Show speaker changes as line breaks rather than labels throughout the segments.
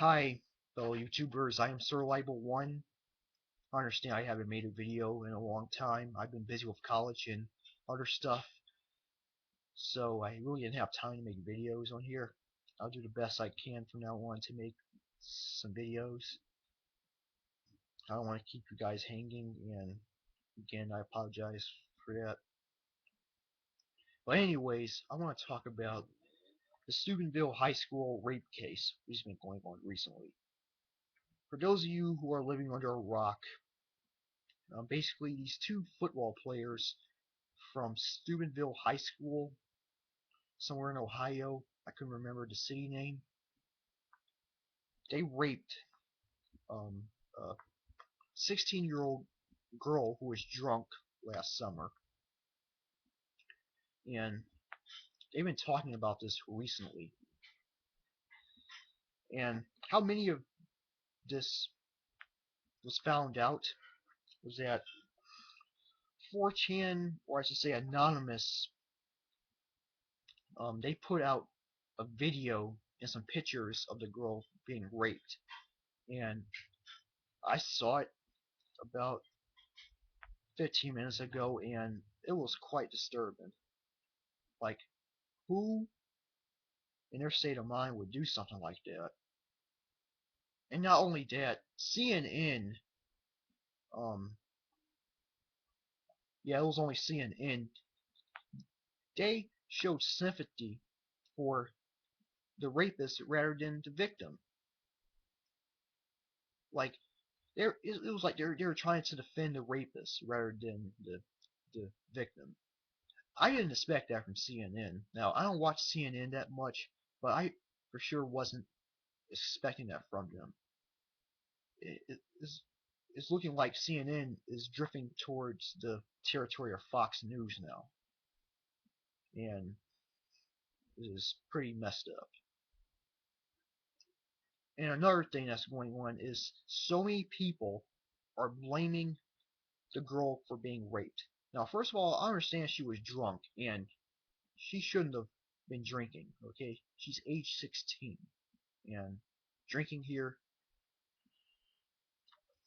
Hi, fellow YouTubers. I am Sir Libel1. I understand I haven't made a video in a long time. I've been busy with college and other stuff, so I really didn't have time to make videos on here. I'll do the best I can from now on to make some videos. I don't want to keep you guys hanging, and again, I apologize for that. But anyways, I want to talk about the Steubenville High School rape case which has been going on recently. For those of you who are living under a rock, basically these two football players from Steubenville High School, somewhere in Ohio. I couldn't remember the city name. They raped a 16-year-old girl who was drunk last summer, and they've been talking about this recently. And how many of this was found out was that 4chan, or I should say Anonymous, they put out a video and some pictures of the girl being raped. And I saw it about 15 minutes ago, and it was quite disturbing. Like, who in their state of mind would do something like that? And not only that, CNN, um, yeah, it was only CNN, they showed sympathy for the rapist rather than the victim. Like, it was like they were trying to defend the rapist rather than the victim. I didn't expect that from CNN. Now, I don't watch CNN that much, but I for sure wasn't expecting that from them. It's looking like CNN is drifting towards the territory of Fox News now, and it is pretty messed up. And another thing that's going on is so many people are blaming the girl for being raped. Now, first of all, I understand she was drunk, and she shouldn't have been drinking, okay? She's age 16, and drinking here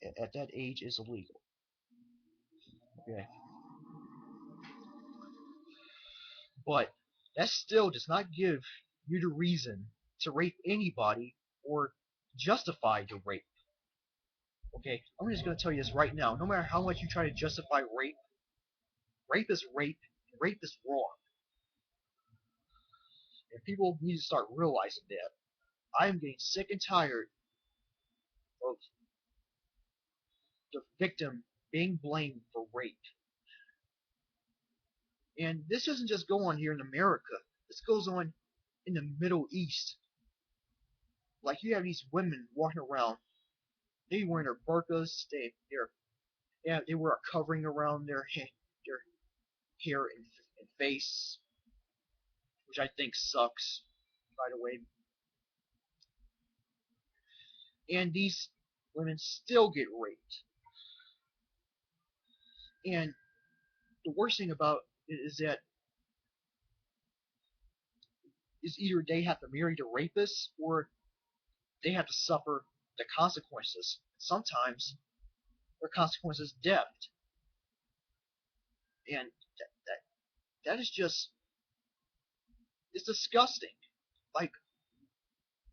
at that age is illegal, okay? But that still does not give you the reason to rape anybody or justify the rape. Okay, I'm just going to tell you this right now. No matter how much you try to justify rape, rape is rape, and rape is wrong. And people need to start realizing that. I am getting sick and tired of the victim being blamed for rape. And this doesn't just go on here in America. This goes on in the Middle East. Like, you have these women walking around, they wearing their burqas, they wear a covering around their hair and face, which I think sucks, by the way. And these women still get raped. And the worst thing about it is that is either they have to marry the rapist or they have to suffer the consequences. Sometimes their consequences death. And that is just, it's disgusting. Like,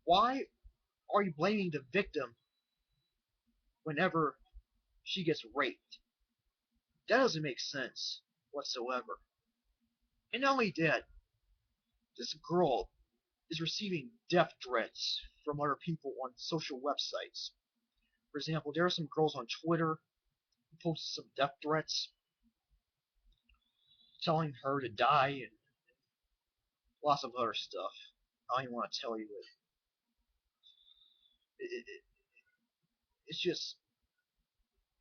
why are you blaming the victim whenever she gets raped? That doesn't make sense whatsoever. And not only that, this girl is receiving death threats from other people on social websites. For example, there are some girls on Twitter who posted some death threats telling her to die and lots of other stuff. I don't even want to tell you it. It's just,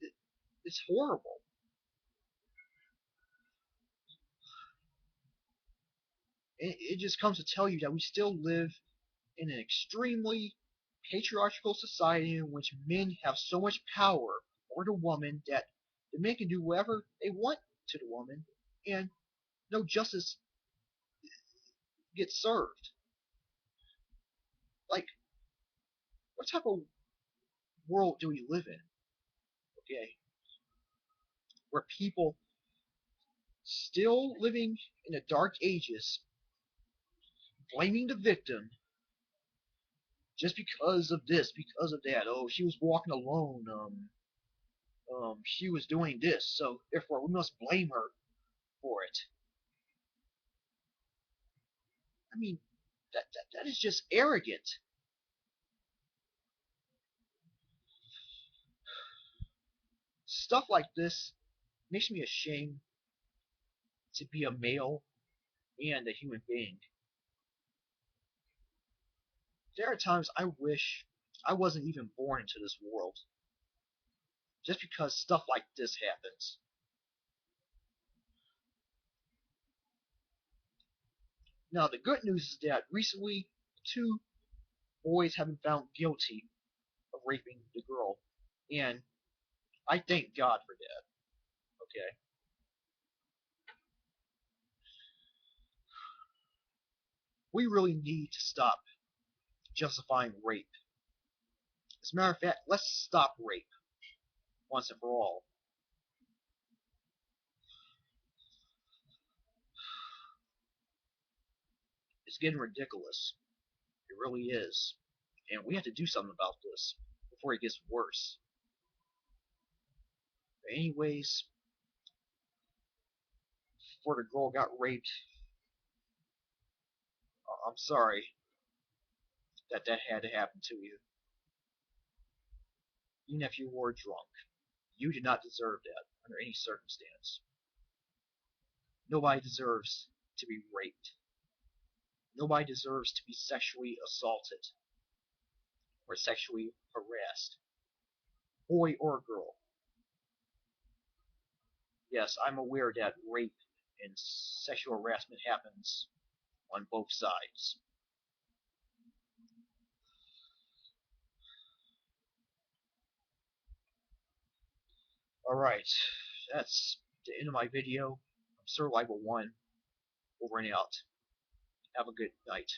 it, it's horrible. It just comes to tell you that we still live in an extremely patriarchal society in which men have so much power over the woman that the men can do whatever they want to the woman, and no justice gets served. Like, what type of world do we live in? Okay, where people still living in the dark ages, blaming the victim just because of this, because of that. Oh, she was walking alone. She was doing this, so therefore we must blame her for it. I mean, that is just arrogant. Stuff like this makes me ashamed to be a male and a human being. There are times I wish I wasn't even born into this world, just because stuff like this happens. Now, the good news is that recently, two boys have been found guilty of raping the girl, and I thank God for that. Okay, we really need to stop justifying rape. As a matter of fact, let's stop rape once and for all. It's getting ridiculous. It really is. And we have to do something about this before it gets worse. But anyways, before the girl got raped, I'm sorry that that had to happen to you. Even if you were drunk, you did not deserve that under any circumstance. Nobody deserves to be raped. Nobody deserves to be sexually assaulted or sexually harassed, boy or girl. Yes, I'm aware that rape and sexual harassment happens on both sides. Alright, that's the end of my video. I'm Sir Libel 1, over and out. Have a good night.